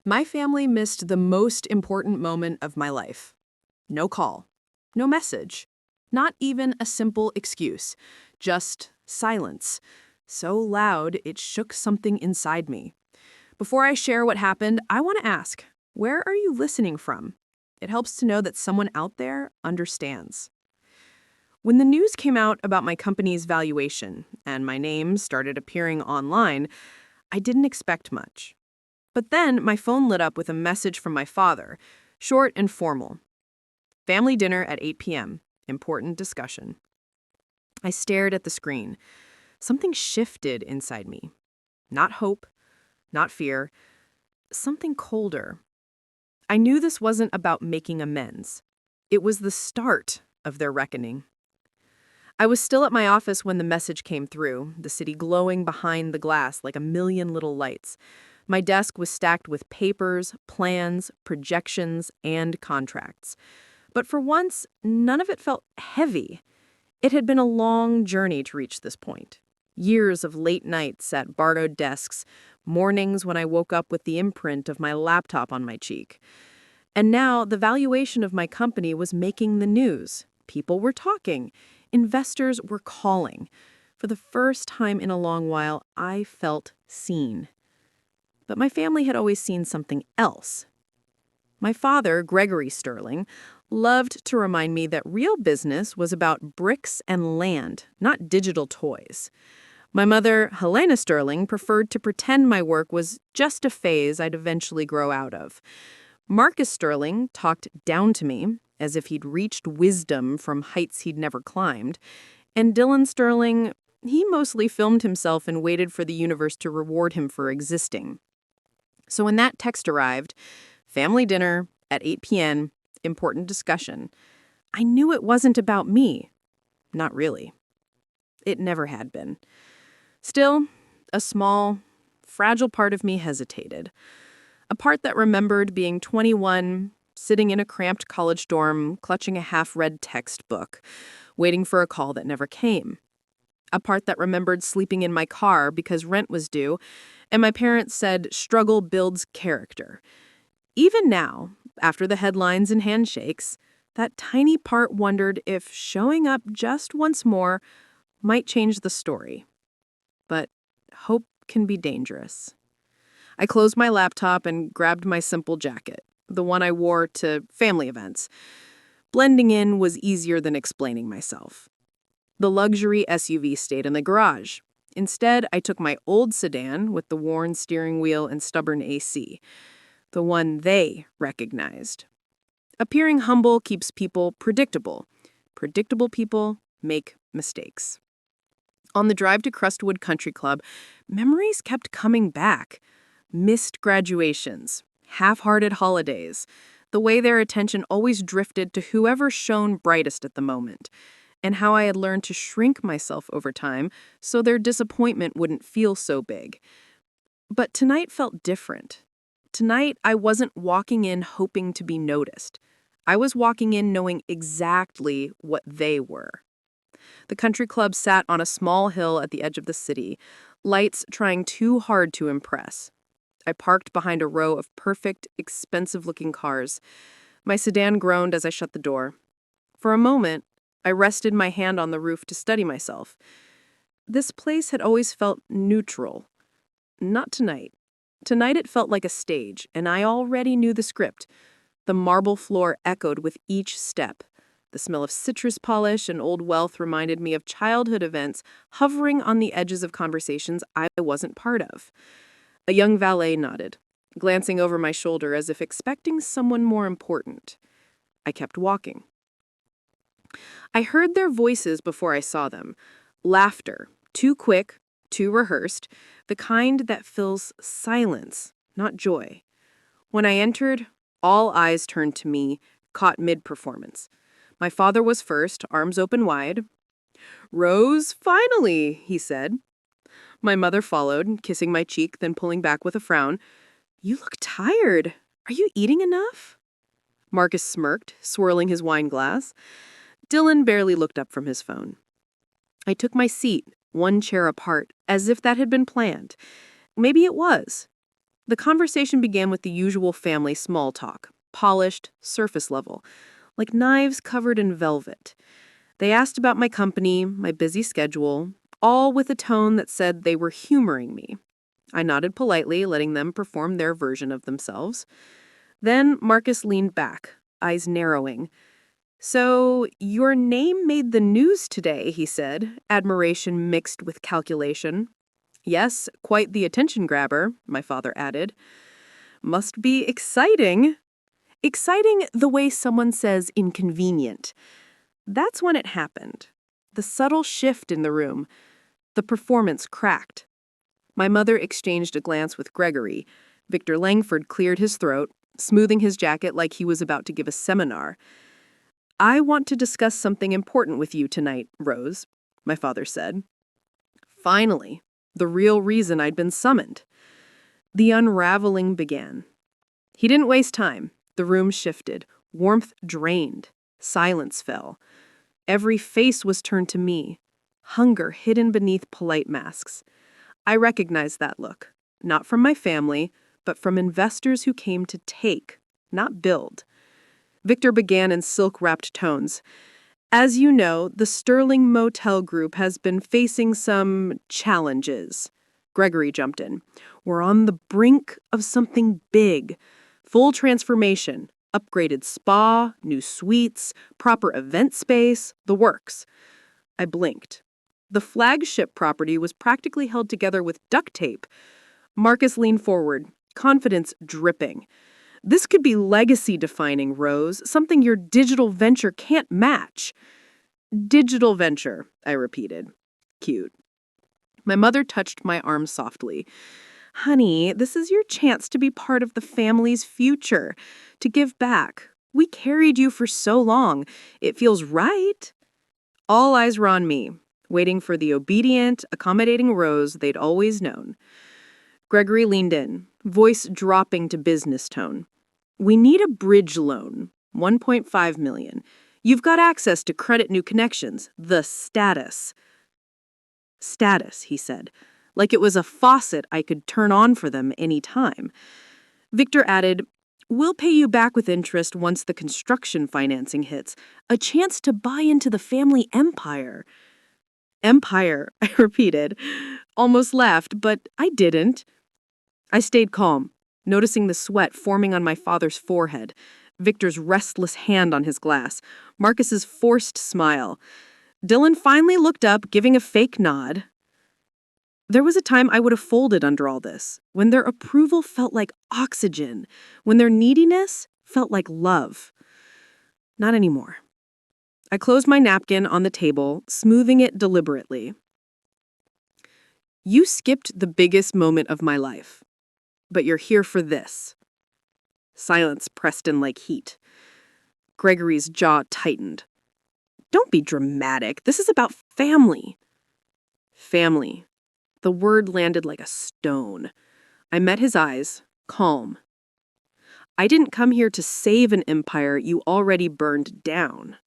My family missed the most important moment of my life. No call, no message, not even a simple excuse, just silence. So loud it shook something inside me. Before I share what happened, I want to ask, where are you listening from? It helps to know that someone out there understands. When the news came out about my company's valuation and my name started appearing online, I didn't expect much. But then my phone lit up with a message from my father, short and formal. Family dinner at 8 p.m. Important discussion. I stared at the screen. Something shifted inside me. Not hope, not fear, something colder. I knew this wasn't about making amends. It was the start of their reckoning. I was still at my office when the message came through, the city glowing behind the glass like a million little lights. My desk was stacked with papers, plans, projections, and contracts. But for once, none of it felt heavy. It had been a long journey to reach this point. Years of late nights at borrowed desks, mornings when I woke up with the imprint of my laptop on my cheek. And now the valuation of my company was making the news. People were talking. Investors were calling. For the first time in a long while, I felt seen. But my family had always seen something else. My father, Gregory Sterling, loved to remind me that real business was about bricks and land, not digital toys. My mother, Helena Sterling, preferred to pretend my work was just a phase I'd eventually grow out of. Marcus Sterling talked down to me, as if he'd reached wisdom from heights he'd never climbed. And Dylan Sterling, he mostly filmed himself and waited for the universe to reward him for existing. So when that text arrived, family dinner at 8 p.m., important discussion, I knew it wasn't about me. Not really. It never had been. Still, a small, fragile part of me hesitated. A part that remembered being 21, sitting in a cramped college dorm, clutching a half-read textbook, waiting for a call that never came. A part that remembered sleeping in my car because rent was due, and my parents said struggle builds character. Even now, after the headlines and handshakes, that tiny part wondered if showing up just once more might change the story. But hope can be dangerous. I closed my laptop and grabbed my simple jacket, the one I wore to family events. Blending in was easier than explaining myself. The luxury SUV stayed in the garage. Instead, I took my old sedan with the worn steering wheel and stubborn AC, the one they recognized. Appearing humble keeps people predictable. Predictable people make mistakes. On the drive to Crestwood Country Club, memories kept coming back. Missed graduations, half-hearted holidays, the way their attention always drifted to whoever shone brightest at the moment, and how I had learned to shrink myself over time so their disappointment wouldn't feel so big. But tonight felt different. Tonight, I wasn't walking in hoping to be noticed. I was walking in knowing exactly what they were. The country club sat on a small hill at the edge of the city, lights trying too hard to impress. I parked behind a row of perfect, expensive-looking cars. My sedan groaned as I shut the door. For a moment, I rested my hand on the roof to steady myself. This place had always felt neutral. Not tonight. Tonight it felt like a stage, and I already knew the script. The marble floor echoed with each step. The smell of citrus polish and old wealth reminded me of childhood events hovering on the edges of conversations I wasn't part of. A young valet nodded, glancing over my shoulder as if expecting someone more important. I kept walking. I heard their voices before I saw them. Laughter, too quick, too rehearsed, the kind that fills silence, not joy. When I entered, all eyes turned to me, caught mid-performance. My father was first, arms open wide. "Rose, finally," he said. My mother followed, kissing my cheek, then pulling back with a frown. "You look tired. Are you eating enough?" Marcus smirked, swirling his wine glass. Dylan barely looked up from his phone. I took my seat, one chair apart, as if that had been planned. Maybe it was. The conversation began with the usual family small talk, polished, surface level, like knives covered in velvet. They asked about my company, my busy schedule, all with a tone that said they were humoring me. I nodded politely, letting them perform their version of themselves. Then Marcus leaned back, eyes narrowing. "So, your name made the news today," he said, admiration mixed with calculation. "Yes, quite the attention grabber," my father added. "Must be exciting." Exciting the way someone says inconvenient. That's when it happened. The subtle shift in the room. The performance cracked. My mother exchanged a glance with Gregory. Victor Langford cleared his throat, smoothing his jacket like he was about to give a seminar. "I want to discuss something important with you tonight, Rose," my father said. Finally, the real reason I'd been summoned. The unraveling began. He didn't waste time. The room shifted. Warmth drained. Silence fell. Every face was turned to me. Hunger hidden beneath polite masks. I recognized that look, not from my family, but from investors who came to take, not build. Victor began in silk-wrapped tones. "As you know, the Sterling Motel Group has been facing some challenges." Gregory jumped in. "We're on the brink of something big. Full transformation, upgraded spa, new suites, proper event space, the works." I blinked. The flagship property was practically held together with duct tape. Marcus leaned forward, confidence dripping. "This could be legacy-defining, Rose, something your digital venture can't match." "Digital venture," I repeated. Cute. My mother touched my arm softly. "Honey, this is your chance to be part of the family's future, to give back. We carried you for so long. It feels right." All eyes were on me, waiting for the obedient, accommodating Rose they'd always known. Gregory leaned in, voice dropping to business tone. "We need a bridge loan, $1.5 million. You've got access to credit new connections, the status." "Status," he said, like it was a faucet I could turn on for them any time. Victor added, "We'll pay you back with interest once the construction financing hits. A chance to buy into the family empire." "Empire," I repeated. Almost laughed, but I didn't. I stayed calm, noticing the sweat forming on my father's forehead, Victor's restless hand on his glass, Marcus's forced smile. Dylan finally looked up, giving a fake nod. There was a time I would have folded under all this, when their approval felt like oxygen, when their neediness felt like love. Not anymore. I closed my napkin on the table, smoothing it deliberately. "You skipped the biggest moment of my life, but you're here for this." Silence pressed in like heat. Gregory's jaw tightened. "Don't be dramatic. This is about family." Family. The word landed like a stone. I met his eyes, calm. "I didn't come here to save an empire you already burned down."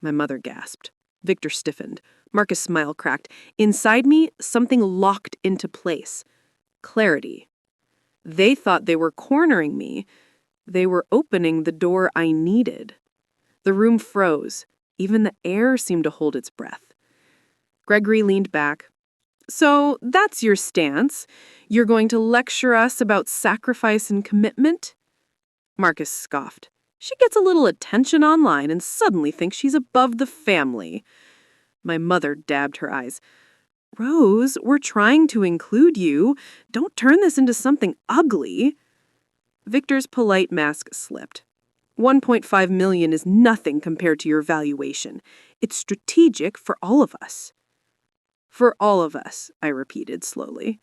My mother gasped. Victor stiffened. Marcus' smile cracked. Inside me, something locked into place. Clarity. They thought they were cornering me. They were opening the door I needed. The room froze. Even the air seemed to hold its breath. Gregory leaned back. "So that's your stance? You're going to lecture us about sacrifice and commitment?" Marcus scoffed. "She gets a little attention online and suddenly thinks she's above the family." My mother dabbed her eyes. "Rose, we're trying to include you. Don't turn this into something ugly." Victor's polite mask slipped. $1.5 million is nothing compared to your valuation. It's strategic for all of us." "For all of us," I repeated slowly.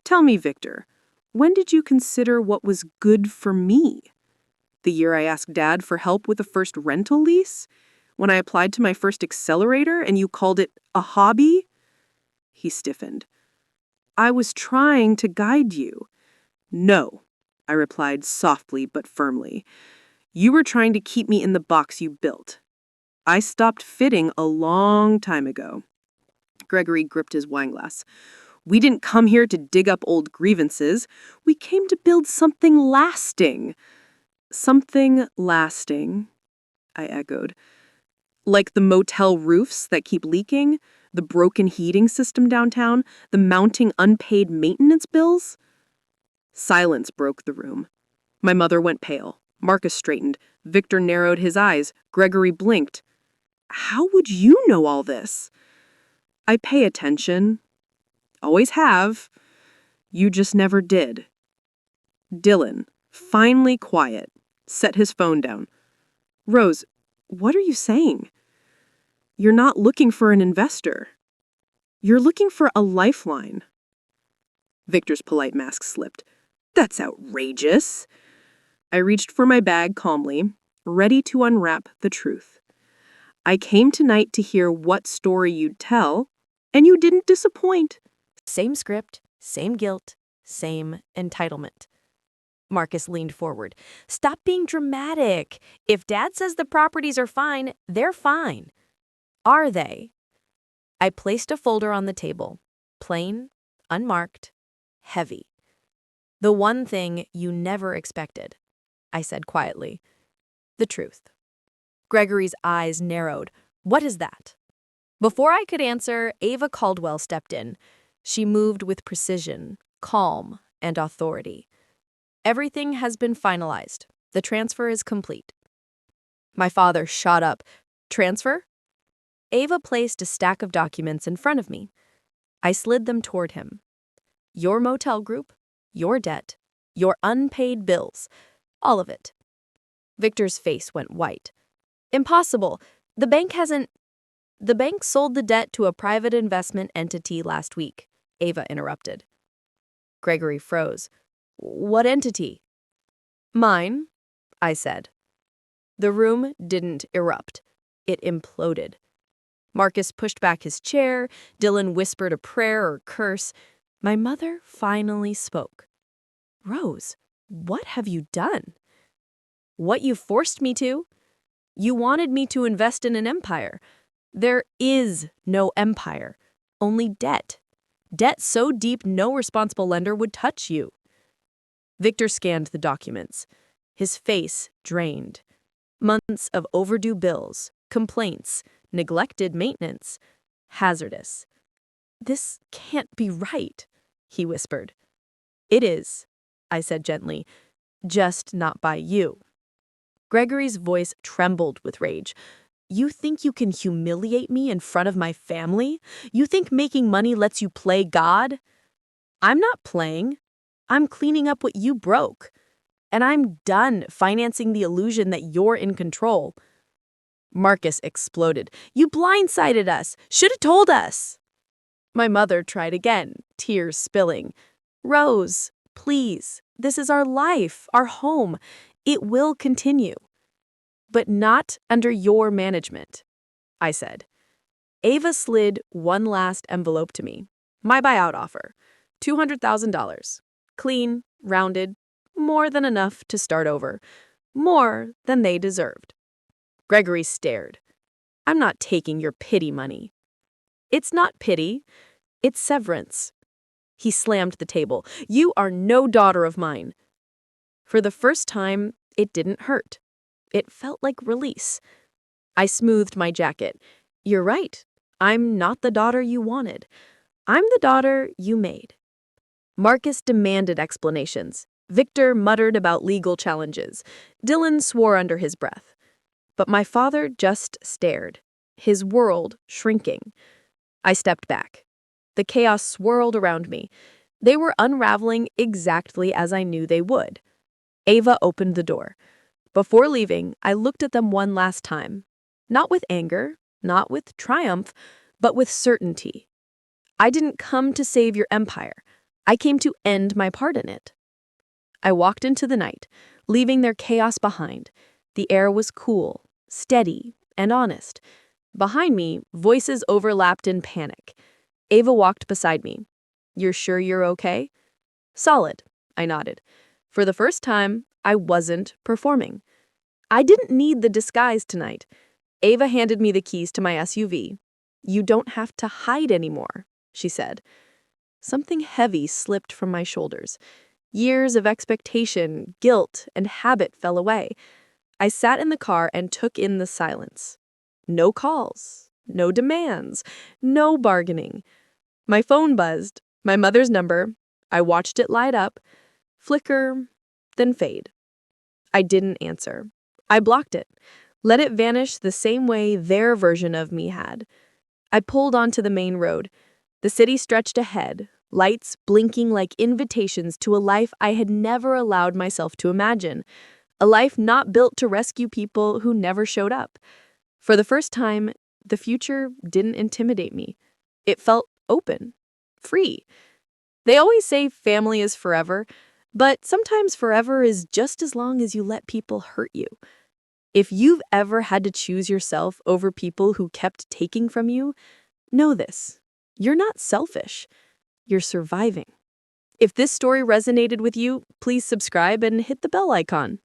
"Tell me, Victor, when did you consider what was good for me? The year I asked Dad for help with the first rental lease? When I applied to my first accelerator and you called it a hobby?" He stiffened. "I was trying to guide you." "No," I replied softly but firmly. "You were trying to keep me in the box you built. I stopped fitting a long time ago." Gregory gripped his wineglass. We didn't come here to dig up old grievances. We came to build something lasting. Something lasting, I echoed. Like the motel roofs that keep leaking, the broken heating system downtown, the mounting unpaid maintenance bills? Silence broke the room. My mother went pale. Marcus straightened. Victor narrowed his eyes. Gregory blinked. How would you know all this? I pay attention. Always have. You just never did. Dylan, finally quiet, set his phone down. Rose, what are you saying? You're not looking for an investor. You're looking for a lifeline. Victor's polite mask slipped. That's outrageous. I reached for my bag calmly, ready to unwrap the truth. I came tonight to hear what story you'd tell, and you didn't disappoint. Same script, same guilt, same entitlement. Marcus leaned forward. Stop being dramatic. If Dad says the properties are fine, they're fine. Are they? I placed a folder on the table. Plain, unmarked, heavy. The one thing you never expected, I said quietly. The truth. Gregory's eyes narrowed. What is that? Before I could answer, Ava Caldwell stepped in. She moved with precision, calm, and authority. Everything has been finalized. The transfer is complete. My father shot up. Transfer? Ava placed a stack of documents in front of me. I slid them toward him. Your motel group, your debt, your unpaid bills, all of it. Victor's face went white. Impossible. The bank sold the debt to a private investment entity last week, Ava interrupted. Gregory froze. What entity? Mine, I said. The room didn't erupt. It imploded. Marcus pushed back his chair. Dylan whispered a prayer or curse. My mother finally spoke. Rose, what have you done? What you forced me to. You wanted me to invest in an empire. There is no empire, only debt. Debt so deep no responsible lender would touch you. Victor scanned the documents. His face drained. Months of overdue bills, complaints, neglected maintenance. Hazardous. This can't be right, he whispered. It is, I said gently, just not by you. Gregory's voice trembled with rage. You think you can humiliate me in front of my family? You think making money lets you play God? I'm not playing. I'm cleaning up what you broke. And I'm done financing the illusion that you're in control. Marcus exploded. You blindsided us. Should have told us. My mother tried again, tears spilling. Rose, please. This is our life, our home. It will continue. But not under your management, I said. Ava slid one last envelope to me. My buyout offer. $200,000. Clean, rounded, more than enough to start over. More than they deserved. Gregory stared. I'm not taking your pity money. It's not pity. It's severance. He slammed the table. You are no daughter of mine. For the first time, it didn't hurt. It felt like release. I smoothed my jacket. You're right. I'm not the daughter you wanted. I'm the daughter you made. Marcus demanded explanations. Victor muttered about legal challenges. Dylan swore under his breath. But my father just stared, his world shrinking. I stepped back. The chaos swirled around me. They were unraveling exactly as I knew they would. Ava opened the door. Before leaving, I looked at them one last time. Not with anger, not with triumph, but with certainty. I didn't come to save your empire. I came to end my part in it. I walked into the night, leaving their chaos behind. The air was cool, steady, and honest. Behind me, voices overlapped in panic. Ava walked beside me. You're sure you're okay? Solid, I nodded. For the first time, I wasn't performing. I didn't need the disguise tonight. Ava handed me the keys to my SUV. You don't have to hide anymore, she said. something heavy slipped from my shoulders. Years of expectation, guilt, and habit fell away. I sat in the car and took in the silence. No calls, no demands, no bargaining. My phone buzzed, my mother's number. I watched it light up, flicker, then fade. I didn't answer. I blocked it, let it vanish the same way their version of me had. I pulled onto the main road. The city stretched ahead, lights blinking like invitations to a life I had never allowed myself to imagine. A life not built to rescue people who never showed up. For the first time, the future didn't intimidate me. It felt open, free. They always say family is forever, but sometimes forever is just as long as you let people hurt you. If you've ever had to choose yourself over people who kept taking from you, know this. You're not selfish. You're surviving. If this story resonated with you, please subscribe and hit the bell icon.